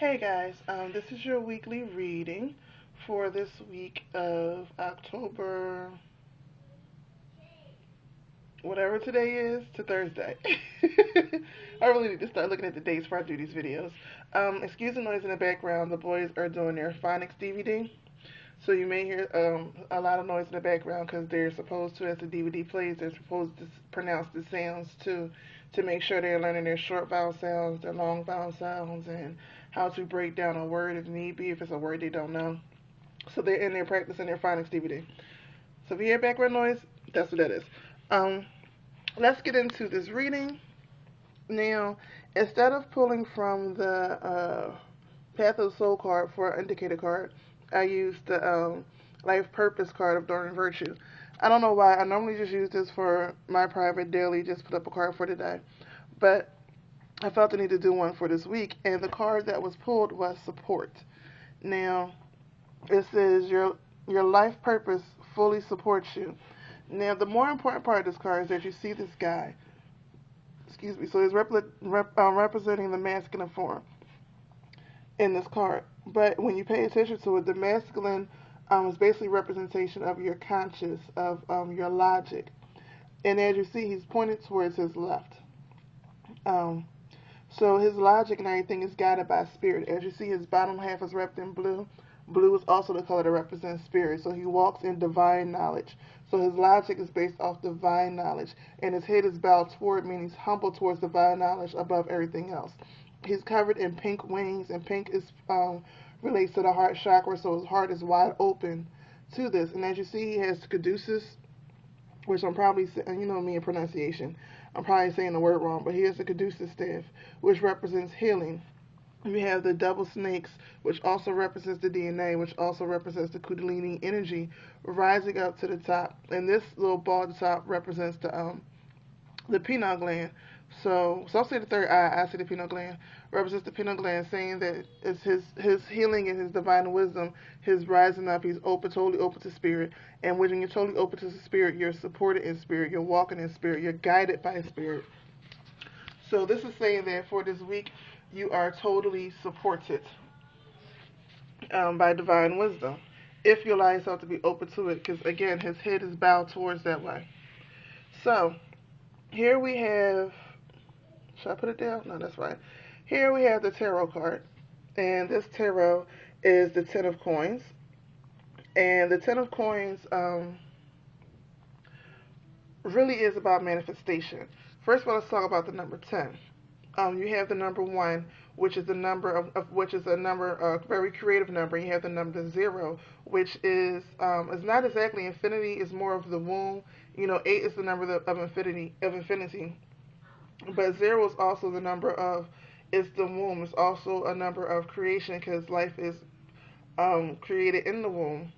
Hey guys, this is your weekly reading for this week of October, whatever today is, to Thursday. I really need to start looking at the dates before I do these videos. Excuse the noise in the background. The boys are doing their phonics DVD, so you may hear a lot of noise in the background because they're supposed to, as the DVD plays, they're supposed to pronounce the sounds too, to make sure they're learning their short vowel sounds, their long vowel sounds, and how to break down a word if need be, if it's a word they don't know. So they're in there practicing their phonics DVD. So if you hear background noise, that's what that is. Um, let's get into this reading. Now, instead of pulling from the Path of the Soul card for an indicator card, I used the Life Purpose card of Dorn Virtue. I don't know why. I normally just use this for my private daily, just put up a card for today. But I felt the need to do one for this week, and the card that was pulled was support. Now, it says your life purpose fully supports you. Now, the more important part of this card is that you see this guy. Excuse me. So it's representing the masculine form in this card. But when you pay attention to it, the masculine is basically representation of your conscious, of your logic. And as you see, he's pointed towards his left. Um, so his logic and everything is guided by spirit. As you see, his bottom half is wrapped in blue. Blue is also the color that represents spirit. So he walks in divine knowledge. So his logic is based off divine knowledge. And his head is bowed toward, meaning he's humble towards divine knowledge above everything else. He's covered in pink wings, and pink is relates to the heart chakra, so his heart is wide open to this. And as you see, he has caduceus, which I'm probably, you know me in pronunciation, I'm probably saying the word wrong, but he has the caduceus staff, which represents healing. We have the double snakes, which also represents the DNA, which also represents the Kundalini energy rising up to the top. And this little ball at the top represents the pineal gland. So I'll say the third eye. I say the pineal gland represents the pineal gland, saying that it's his healing and his divine wisdom, his rising up. He's open, totally open to spirit. And when you're totally open to the spirit, you're supported in spirit. You're walking in spirit. You're guided by spirit. So this is saying that for this week, you are totally supported by divine wisdom, if you allow yourself to be open to it. Because again, his head is bowed towards that way. So here we have. Should I put it down? No, that's right. Here we have the tarot card, and this tarot is the Ten of Coins, and the Ten of Coins really is about manifestation. First of all, let's talk about the number 10. You have the number 1, which is the number which is a very creative number. You have the number 0, which is not exactly infinity. It's more of the womb. 8 is the number of infinity. But 0 is also the number of, it's the womb. It's also a number of creation because life is created in the womb.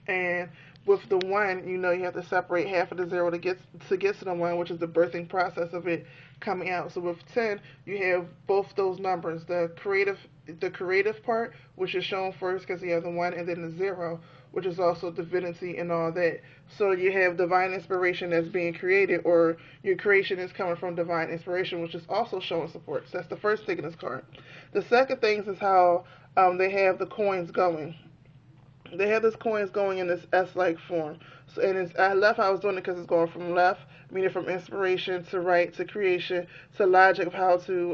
And with the 1, you have to separate half of the 0 to get to the 1, which is the birthing process of it coming out. So with 10, you have both those numbers, the creative part, which is shown first because you have the 1, and then the 0, which is also divinity and all that. So you have divine inspiration that's being created, or your creation is coming from divine inspiration, which is also showing support. So that's the first thing in this card. The second thing is how they have the coins going. They have this coins going in this S-like form. So, and I love how I was doing it because it's going from left, meaning from inspiration, to right, to creation, to logic of how to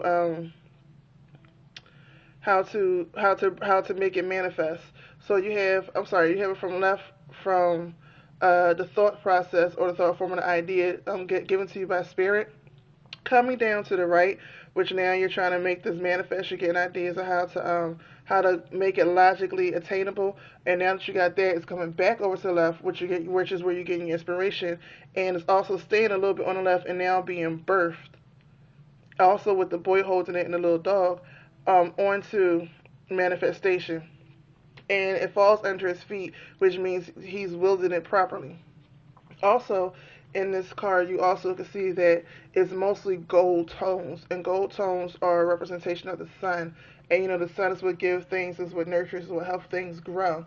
make it manifest. So you have it from left, from the thought process or the thought form of the idea given to you by spirit, coming down to the right, which now you're trying to make this manifest. You're getting ideas of how to make it logically attainable. And now that you got that, it's coming back over to the left, which is where you're getting your inspiration, and it's also staying a little bit on the left and now being birthed. Also with the boy holding it and the little dog, onto manifestation, and it falls under his feet, which means he's wielding it properly. Also, in this card, you also can see that it's mostly gold tones, and gold tones are a representation of the sun. And the sun is what gives things, is what nurtures, is what helps things grow.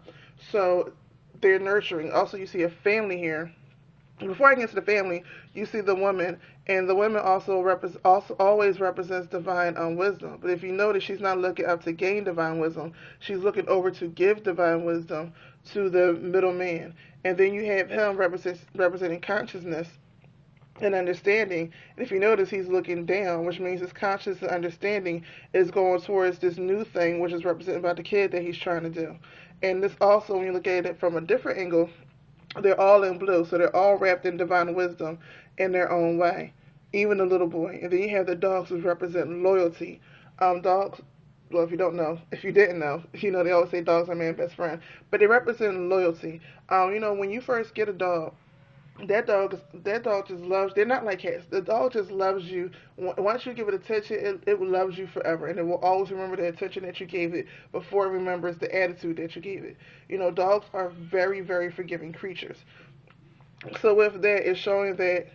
So they're nurturing. Also, you see a family here. Before I get to the family, you see the woman, And the women also always represents divine wisdom. But if you notice, she's not looking up to gain divine wisdom. She's looking over to give divine wisdom to the middle man. And then you have him representing consciousness and understanding. And if you notice, he's looking down, which means his conscious and understanding is going towards this new thing, which is represented by the kid that he's trying to do. And this also, when you look at it from a different angle, they're all in blue, so they're all wrapped in divine wisdom in their own way, even the little boy. And then you have the dogs, which represent loyalty. Dogs, well, if you don't know, if you didn't know, they always say dogs are man's best friend, but they represent loyalty. When you first get a dog, that dog just loves. They're not like cats. The dog just loves you. Once you give it attention, it loves you forever, and it will always remember the attention that you gave it before it remembers the attitude that you gave it. Dogs are very, very forgiving creatures. So with that, it's showing that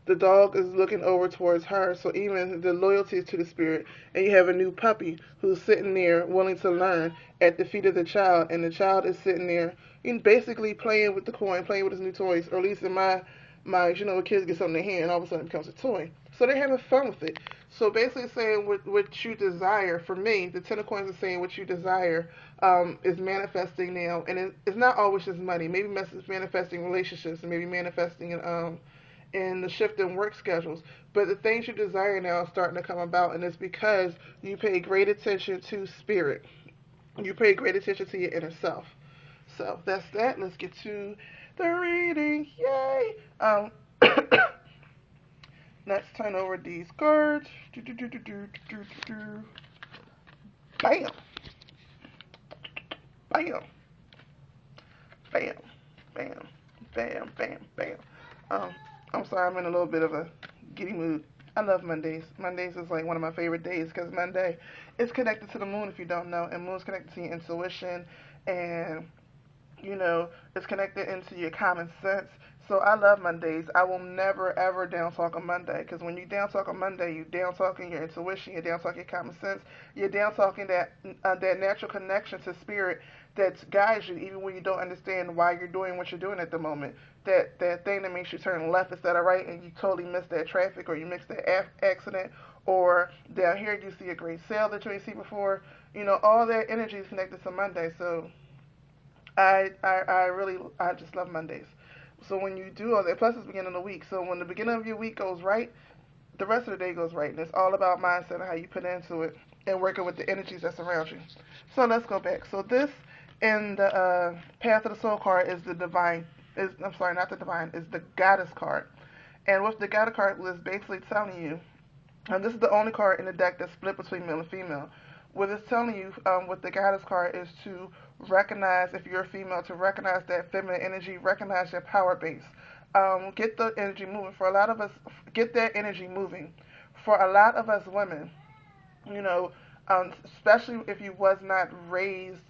the dog is looking over towards her. So even the loyalty to the spirit, and you have a new puppy who's sitting there willing to learn at the feet of the child, and the child is sitting there, basically playing with the coin, playing with his new toys, or at least in my when kids get something in their hand, and all of a sudden it becomes a toy. So they're having fun with it. So basically saying what you desire. For me, the Ten of Coins is saying what you desire is manifesting now, and it's not always just money. Maybe it's manifesting relationships, and maybe manifesting in the shift in work schedules. But the things you desire now are starting to come about, and it's because you pay great attention to spirit. You pay great attention to your inner self. So that's that. Let's get to the reading. Yay! Let's turn over these cards. Bam! Bam! Bam! Bam! Bam! Bam! Bam! I'm sorry, I'm in a little bit of a giddy mood. I love Mondays. Mondays is like one of my favorite days because Monday is connected to the moon, if you don't know, and moon's connected to your intuition, and it's connected into your common sense. So I love Mondays. I will never ever down talk on Monday, because when you down talk on Monday, you down talking your intuition, you down talking your common sense, you're down talking that natural connection to spirit that guides you, even when you don't understand why you're doing what you're doing at the moment. That thing that makes you turn left instead of right, and you totally miss that traffic, or you miss that accident, or down here you see a great sale that you ain't seen before. All that energy is connected to Monday. So I just love Mondays. So when you do all that, plus it's the beginning of the week. So when the beginning of your week goes right, the rest of the day goes right. And it's all about mindset and how you put into it and working with the energies that's around you. So let's go back. So this in the Path of the Soul card is the divine. I'm sorry, not the divine. Is the Goddess card. And with the Goddess card, it's basically telling you, and this is the only card in the deck that's split between male and female. What it's telling you with the Goddess card is to recognize, if you're a female, to recognize that feminine energy, recognize your power base. Get the energy moving. For a lot of us, get that energy moving. For a lot of us women, especially if you was not raised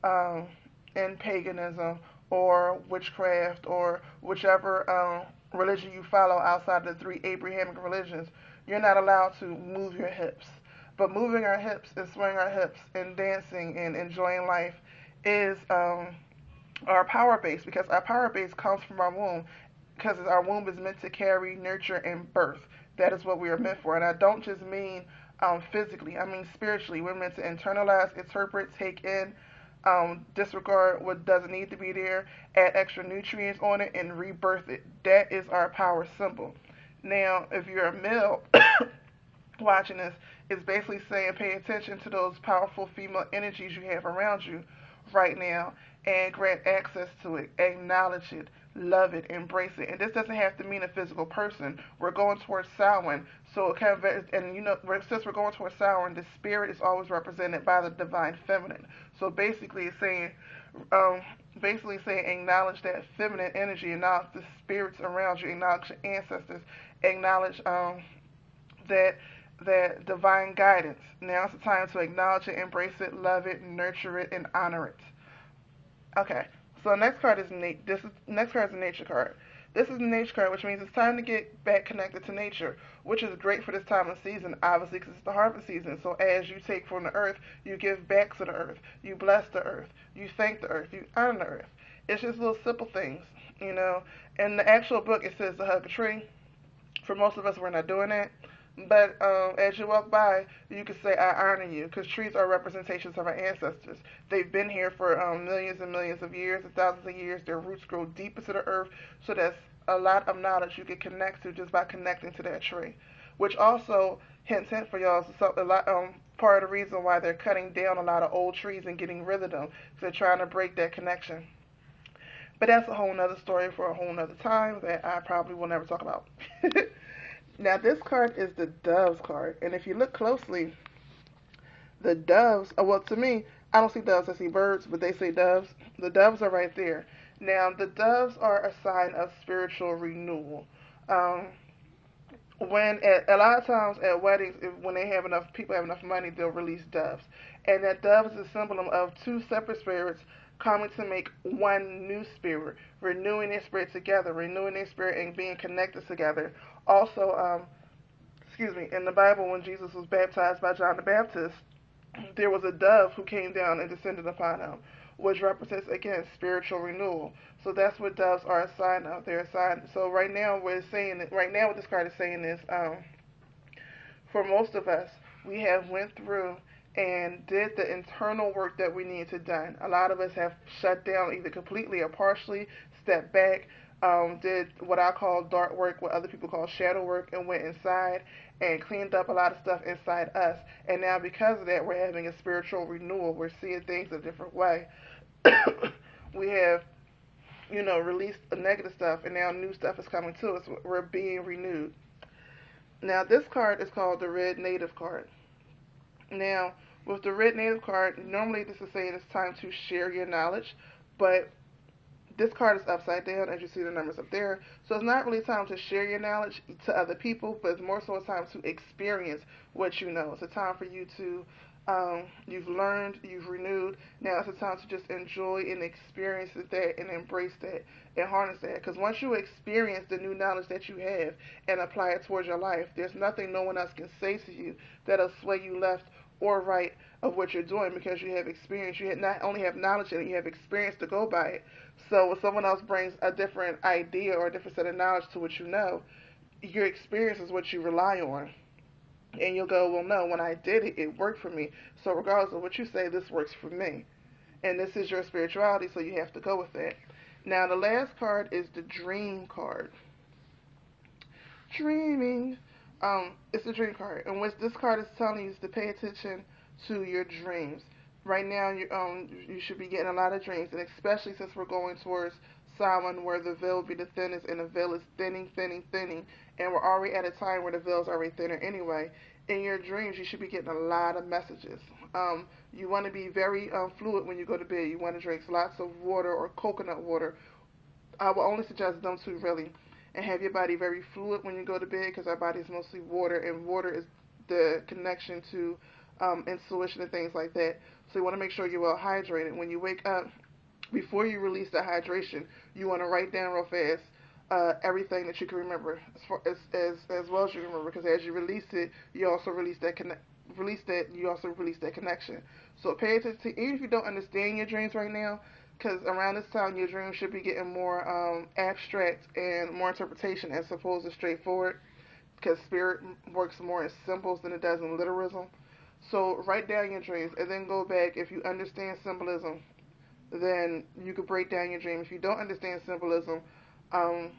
in paganism or witchcraft or whichever religion you follow outside the three Abrahamic religions, you're not allowed to move your hips. But moving our hips and swaying our hips and dancing and enjoying life is our power base, because our power base comes from our womb, because our womb is meant to carry, nurture, and birth. That is what we are meant for. And I don't just mean physically, I mean spiritually. We're meant to internalize, interpret, take in, disregard what doesn't need to be there, add extra nutrients on it, and rebirth it. That is our power symbol. Now, if you're a male watching this, it's basically saying pay attention to those powerful female energies you have around you right now and grant access to it, acknowledge it, love it, embrace it. And this doesn't have to mean a physical person. We're going towards Samhain, so it kind of, and since we're going towards Samhain, the spirit is always represented by the divine feminine. So basically, it's saying, acknowledge that feminine energy, acknowledge the spirits around you, acknowledge your ancestors, acknowledge that divine guidance. Now it's the time to acknowledge it, embrace it, love it, nurture it, and honor it. Okay, so next card is next card is a nature card. This is a nature card, which means it's time to get back connected to nature, which is great for this time of season, obviously, because it's the harvest season. So as you take from the earth, you give back to the earth. You bless the earth. You thank the earth. You honor the earth. It's just little simple things, In the actual book, it says to hug a tree. For most of us, we're not doing that. But as you walk by, you can say, I honor you, because trees are representations of our ancestors. They've been here for millions and millions of years, and thousands of years. Their roots grow deep into the earth, so that's a lot of knowledge you can connect to just by connecting to that tree. Which also, hint for y'all, is a lot, part of the reason why they're cutting down a lot of old trees and getting rid of them, because they're trying to break that connection. But that's a whole nother story for a whole nother time that I probably will never talk about. Now, this card is the Doves card. And if you look closely, the doves, well, to me, I don't see doves, I see birds, but they say doves. The doves are right there. Now, the doves are a sign of spiritual renewal. Um, a lot of times at weddings, when they have enough people have enough money, they'll release doves, and that dove is a symbol of two separate spirits coming to make one new spirit, renewing their spirit together, renewing their spirit and being connected together. Also, excuse me, in the Bible, when Jesus was baptized by John the Baptist, there was a dove who came down and descended upon him, which represents again spiritual renewal. So that's what doves are a sign of. They're a sign. So right now we're saying that right now what this card is saying is, for most of us, we have went through and did the internal work that we needed to done. A lot of us have shut down either completely or partially, stepped back, did what I call dark work, what other people call shadow work, and went inside and cleaned up a lot of stuff inside us. And now because of that, we're having a spiritual renewal. We're seeing things a different way. We have, released the negative stuff, and now new stuff is coming to us. We're being renewed. Now, this card is called the Red Native card. Now, with the Red Native card, normally this is saying it's time to share your knowledge, but this card is upside down, as you see the numbers up there. So it's not really time to share your knowledge to other people, but it's more so a time to experience what you know. It's a time for you to, you've learned, you've renewed. Now it's a time to just enjoy and experience that and embrace that and harness that. Because once you experience the new knowledge that you have and apply it towards your life, there's nothing no one else can say to you that'll sway you left or right of what you're doing, because you have experience. You not only have knowledge in it, you have experience to go by it. So when someone else brings a different idea or a different set of knowledge to what you know, your experience is what you rely on. And you'll go, well, no, when I did it, it worked for me. So regardless of what you say, this works for me. And this is your spirituality, so you have to go with that. Now, the last card is the Dream card. Dreaming. It's the Dream card. And what this card is telling you is to pay attention to your dreams. Right now, you should be getting a lot of dreams, and especially since we're going towards Samhain, where the veil will be the thinnest, and the veil is thinning, and we're already at a time where the veil is already thinner anyway. In your dreams, you should be getting a lot of messages. You want to be very fluid when you go to bed. You want to drink lots of water or coconut water. I will only suggest them two, really, and have your body very fluid when you go to bed, because our body is mostly water, and water is the connection to intuition and things like that. So you want to make sure you're well hydrated. When you wake up, before you release that hydration, you want to write down real fast everything that you can remember, as well as you remember, because as you release it, you also release that connection. So pay attention to, even if you don't understand your dreams right now, because around this time your dreams should be getting more abstract and more interpretation as opposed to straightforward, because spirit works more in symbols than it does in literalism. So write down your dreams and then go back. If you understand symbolism, then you could break down your dream. If you don't understand symbolism, um,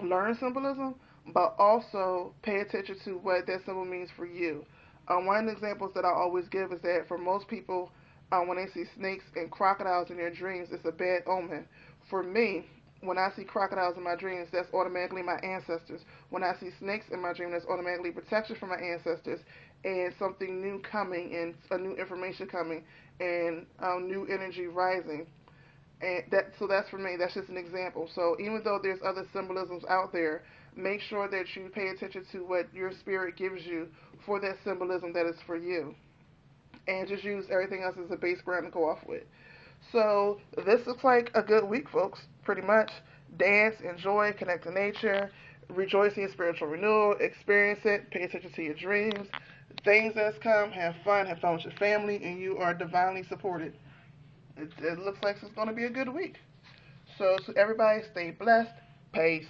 learn symbolism, but also pay attention to what that symbol means for you. One of the examples that I always give is that for most people, when they see snakes and crocodiles in their dreams, it's a bad omen. For me, when I see crocodiles in my dreams, that's automatically my ancestors. When I see snakes in my dream, that's automatically protection from my ancestors and something new coming and a new information coming and new energy rising. And so that's for me. That's just an example. So even though there's other symbolisms out there, make sure that you pay attention to what your spirit gives you for that symbolism that is for you, and just use everything else as a base ground to go off with. So this looks like a good week, folks. Pretty much. Dance, enjoy, connect to nature, rejoice in your spiritual renewal, experience it, pay attention to your dreams, things that's come, have fun with your family, and you are divinely supported. It looks like it's going to be a good week. So everybody stay blessed. Peace.